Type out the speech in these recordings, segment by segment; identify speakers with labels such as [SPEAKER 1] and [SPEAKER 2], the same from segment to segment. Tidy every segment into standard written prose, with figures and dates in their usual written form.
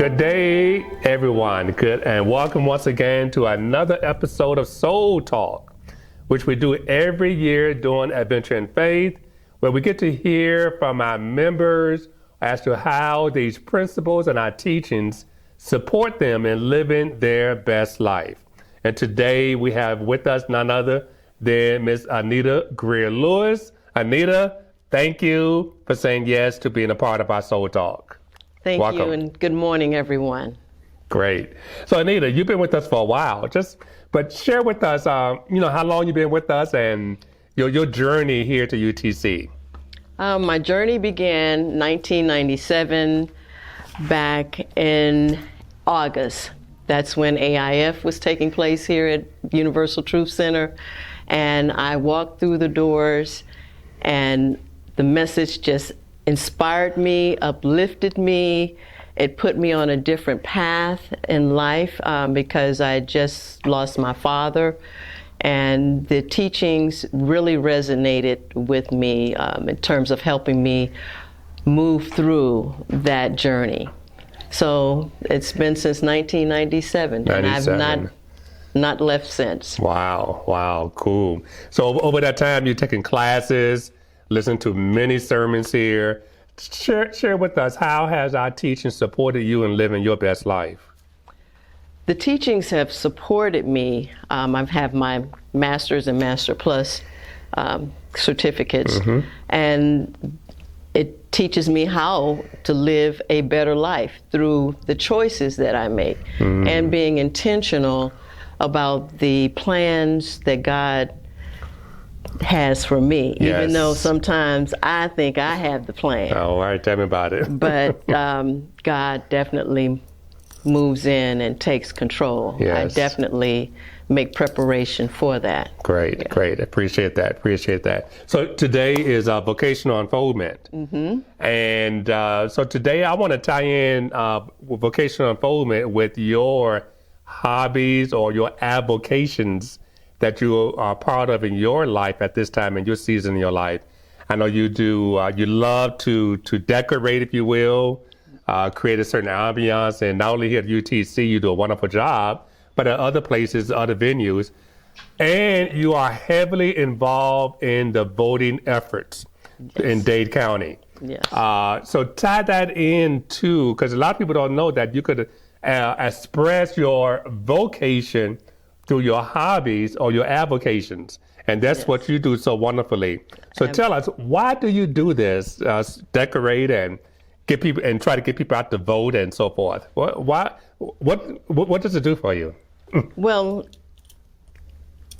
[SPEAKER 1] Good day, everyone. Good, and welcome once again to another episode of Soul Talk, which we do every year during Adventure in Faith, where we get to hear from our members as to how these principles and our teachings support them in living their best life. And today we have with us none other than Miss Anita Greer-Lewis. Anita, thank you for saying yes to being a part of our Soul Talk.
[SPEAKER 2] Thank
[SPEAKER 1] Welcome.
[SPEAKER 2] you, and good morning, everyone.
[SPEAKER 1] Great. So, Anita, you've been with us for a while. But share with us, how long you've been with us and your journey here to UTC.
[SPEAKER 2] My journey began 1997, back in August. That's when AIF was taking place here at Universal Truth Center, and I walked through the doors, and the message just inspired me, uplifted me. It put me on a different path in life because I had just lost my father, and the teachings really resonated with me in terms of helping me move through that journey. So it's been since 1997, and I've not left since.
[SPEAKER 1] Wow, cool. So over that time, you're taking classes, listening to many sermons here. Share with us, how has our teaching supported you in living your best life?
[SPEAKER 2] The teachings have supported me. I've had my Master's and Master Plus certificates, and it teaches me how to live a better life through the choices that I make and being intentional about the plans that God has for me, even though sometimes I think I have the plan.
[SPEAKER 1] Oh, all right, tell me about it.
[SPEAKER 2] But God definitely moves in and takes control.
[SPEAKER 1] Yes.
[SPEAKER 2] I definitely make preparation for that.
[SPEAKER 1] Great. Appreciate that. So today is vocational unfoldment. And so today I want to tie in vocational unfoldment with your hobbies or your avocations that you are part of in your life at this time in your season in your life. I know you do, you love to decorate, if you will, create a certain ambiance, and not only here at UTC, you do a wonderful job, but at other places, other venues, and you are heavily involved in the voting efforts in Dade County.
[SPEAKER 2] Yes.
[SPEAKER 1] So tie that in too, because a lot of people don't know that you could express your vocation through your hobbies or your avocations, and that's what you do so wonderfully. So tell us, why do you do this? Decorate and get people and try to get people out to vote and so forth. What does it do for you?
[SPEAKER 2] Well,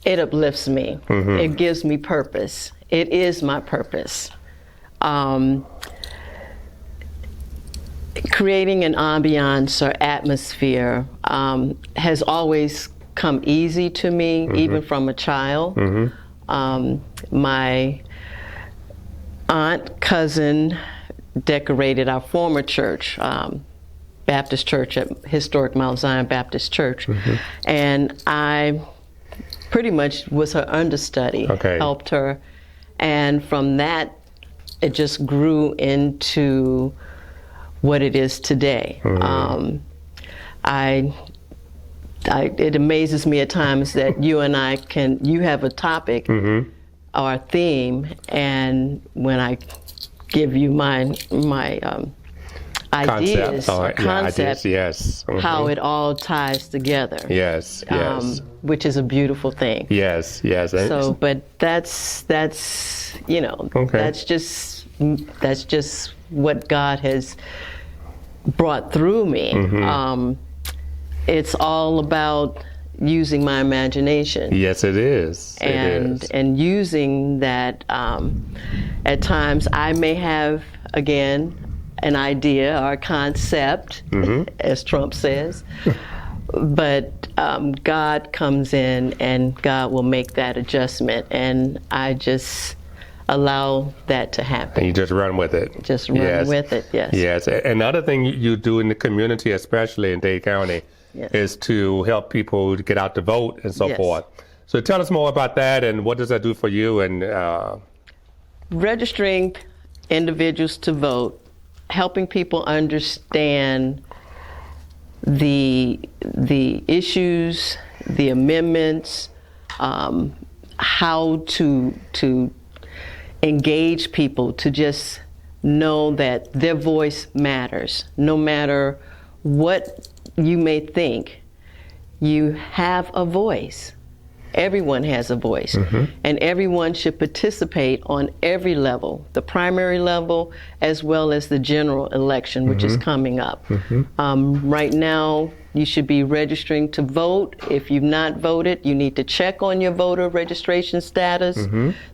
[SPEAKER 2] it uplifts me. It gives me purpose. It is my purpose. Creating an ambiance or atmosphere has always come easy to me, even from a child. My cousin decorated our former church, Baptist Church at historic Mount Zion Baptist Church, and I pretty much was her understudy, helped her, and from that it just grew into what it is today. It amazes me at times that you and I you have a topic or a theme, and when I give you my ideas, concept,
[SPEAKER 1] yes.
[SPEAKER 2] How it all ties together.
[SPEAKER 1] Yes.
[SPEAKER 2] Which is a beautiful thing.
[SPEAKER 1] Yes.
[SPEAKER 2] So, but that's that's just what God has brought through me. It's all about using my imagination.
[SPEAKER 1] Yes, it is.
[SPEAKER 2] And using that. At times, I may have, again, an idea or a concept, as Trump says, but God comes in and God will make that adjustment, and I just allow that to happen.
[SPEAKER 1] And you just run with it.
[SPEAKER 2] Just run with it, yes.
[SPEAKER 1] Yes. Another thing you do in the community, especially in Dade County, is to help people to get out to vote and so forth. So tell us more about that, and what does that do for you? And
[SPEAKER 2] registering individuals to vote, helping people understand the issues, the amendments, how to engage people to just know that their voice matters. No matter what you may think, you have a voice. Everyone has a voice, and everyone should participate on every level, the primary level as well as the general election, which is coming up. Right now, you should be registering to vote. If you've not voted, you need to check on your voter registration status.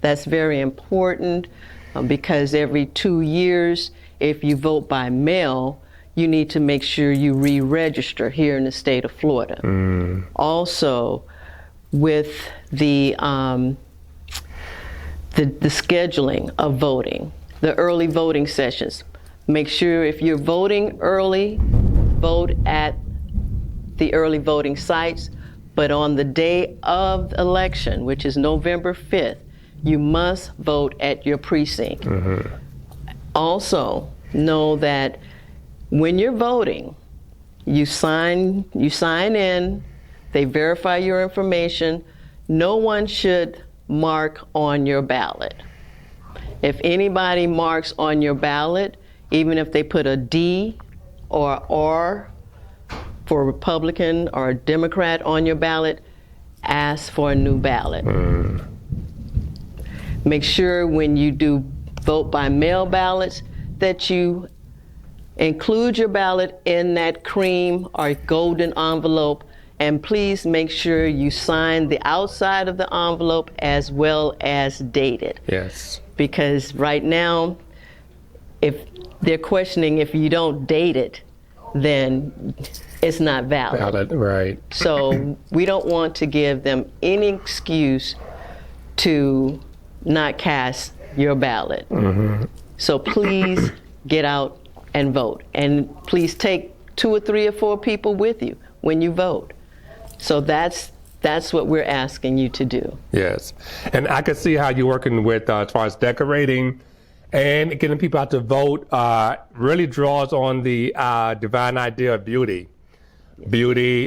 [SPEAKER 2] That's very important because every 2 years, if you vote by mail, you need to make sure you re-register here in the state of Florida. Also, with the scheduling of voting, the early voting sessions. Make sure if you're voting early, vote at the early voting sites, but on the day of the election, which is November 5th, you must vote at your precinct. Also, know that when you're voting, you sign in, they verify your information. No one should mark on your ballot. If anybody marks on your ballot, even if they put a D or R for Republican or Democrat on your ballot, ask for a new ballot. Make sure when you do vote by mail ballots that you include your ballot in that cream or golden envelope. And please make sure you sign the outside of the envelope as well as date it.
[SPEAKER 1] Yes.
[SPEAKER 2] Because right now, if they're questioning if you don't date it, then it's not valid.
[SPEAKER 1] Right.
[SPEAKER 2] So we don't want to give them any excuse to not cast your ballot. So please get out and vote. And please take 2 or 3 or 4 people with you when you vote. So that's what we're asking you to do.
[SPEAKER 1] Yes. And I can see how you're working with, as far as decorating and getting people out to vote, really draws on the divine idea of beauty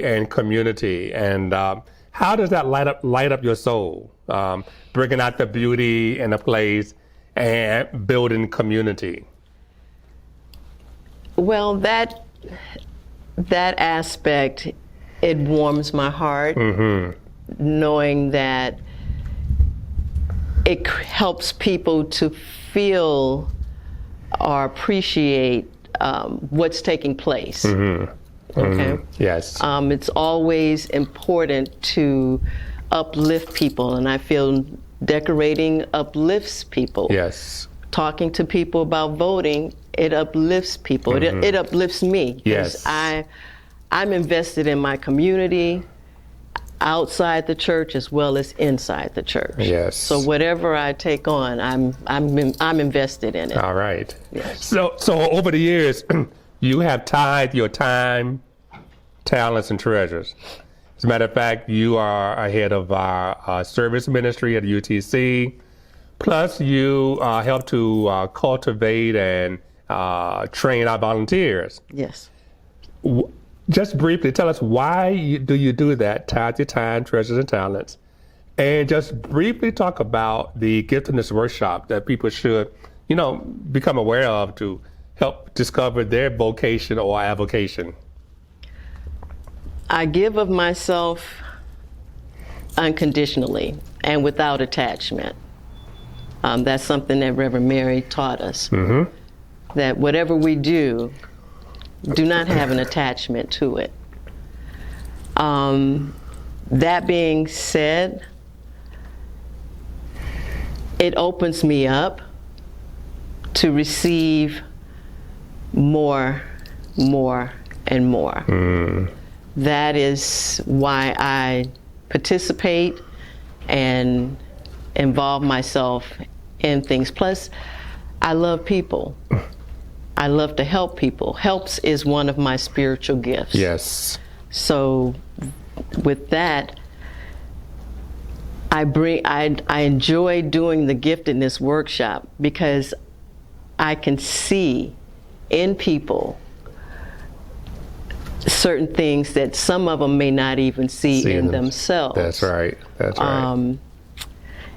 [SPEAKER 1] and community. And how does that light up your soul? Bringing out the beauty in a place and building community.
[SPEAKER 2] Well, that aspect, it warms my heart, knowing that it helps people to feel or appreciate what's taking place. Okay.
[SPEAKER 1] Yes.
[SPEAKER 2] It's always important to uplift people, and I feel decorating uplifts people.
[SPEAKER 1] Yes.
[SPEAKER 2] Talking to people about voting, it uplifts people. It uplifts me.
[SPEAKER 1] Yes.
[SPEAKER 2] I'm invested in my community, outside the church as well as inside the church.
[SPEAKER 1] Yes.
[SPEAKER 2] So whatever I take on, I'm invested in it.
[SPEAKER 1] All right.
[SPEAKER 2] Yes.
[SPEAKER 1] So over the years, you have tied your time, talents, and treasures. As a matter of fact, you are ahead of our service ministry at UTC. Plus, you help to cultivate and train our volunteers.
[SPEAKER 2] Yes.
[SPEAKER 1] Just briefly, tell us why do you do that, tied your time, treasures, and talents? And just briefly talk about the giftedness workshop that people should, become aware of to help discover their vocation or avocation.
[SPEAKER 2] I give of myself unconditionally and without attachment. That's something that Reverend Mary taught us. That whatever we do not have an attachment to it. That being said, it opens me up to receive more, and more. That is why I participate and involve myself in things. Plus, I love people. I love to help people. Helps is one of my spiritual gifts.
[SPEAKER 1] Yes.
[SPEAKER 2] So with that, I enjoy doing the giftedness workshop because I can see in people certain things that some of them may not even see in themselves.
[SPEAKER 1] That's right. That's right.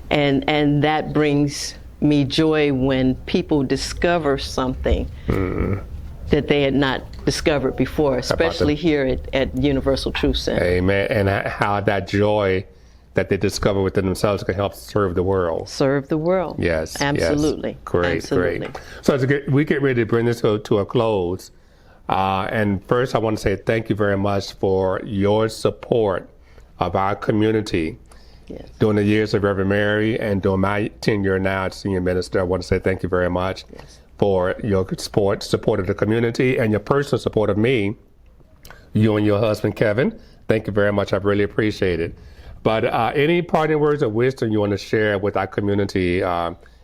[SPEAKER 2] And that brings me joy when people discover something that they had not discovered before, especially here at Universal Truth Center.
[SPEAKER 1] Amen. And how that joy that they discover within themselves can help serve the world.
[SPEAKER 2] Serve the world.
[SPEAKER 1] Yes.
[SPEAKER 2] Absolutely.
[SPEAKER 1] Yes. Great,
[SPEAKER 2] Absolutely.
[SPEAKER 1] great. So as we get ready to bring this to a close, and first I want to say thank you very much for your support of our community.
[SPEAKER 2] Yes.
[SPEAKER 1] During the years of Reverend Mary and during my tenure now as senior minister, I want to say thank you very much for your support of the community and your personal support of me, you and your husband, Kevin. Thank you very much. I really appreciate it. But any parting words of wisdom you want to share with our community,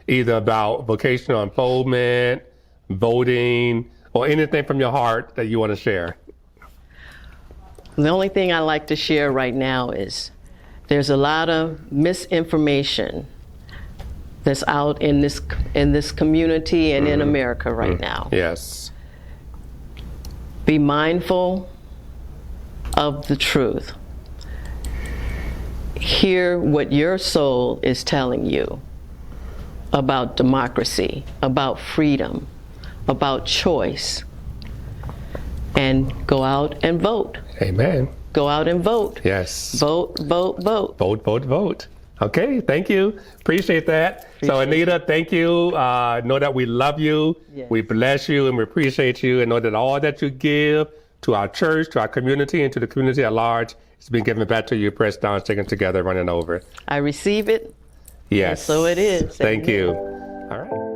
[SPEAKER 1] either about vocational unfoldment, voting, or anything from your heart that you want to share?
[SPEAKER 2] The only thing I like to share right now is there's a lot of misinformation that's out in this community and in America right now.
[SPEAKER 1] Yes.
[SPEAKER 2] Be mindful of the truth. Hear what your soul is telling you about democracy, about freedom, about choice, and go out and vote.
[SPEAKER 1] Amen.
[SPEAKER 2] Go out and vote.
[SPEAKER 1] Yes.
[SPEAKER 2] Vote, vote, vote.
[SPEAKER 1] Vote, vote, vote. Okay, thank you. Appreciate that. So Anita, thank you. Know that we love you.
[SPEAKER 2] Yes.
[SPEAKER 1] We bless you and we appreciate you, and know that all that you give to our church, to our community, and to the community at large, it's been given back to you, pressed down, taken together, running over.
[SPEAKER 2] I receive it.
[SPEAKER 1] Yes.
[SPEAKER 2] And so it is.
[SPEAKER 1] Thank
[SPEAKER 2] Amen.
[SPEAKER 1] you. All right.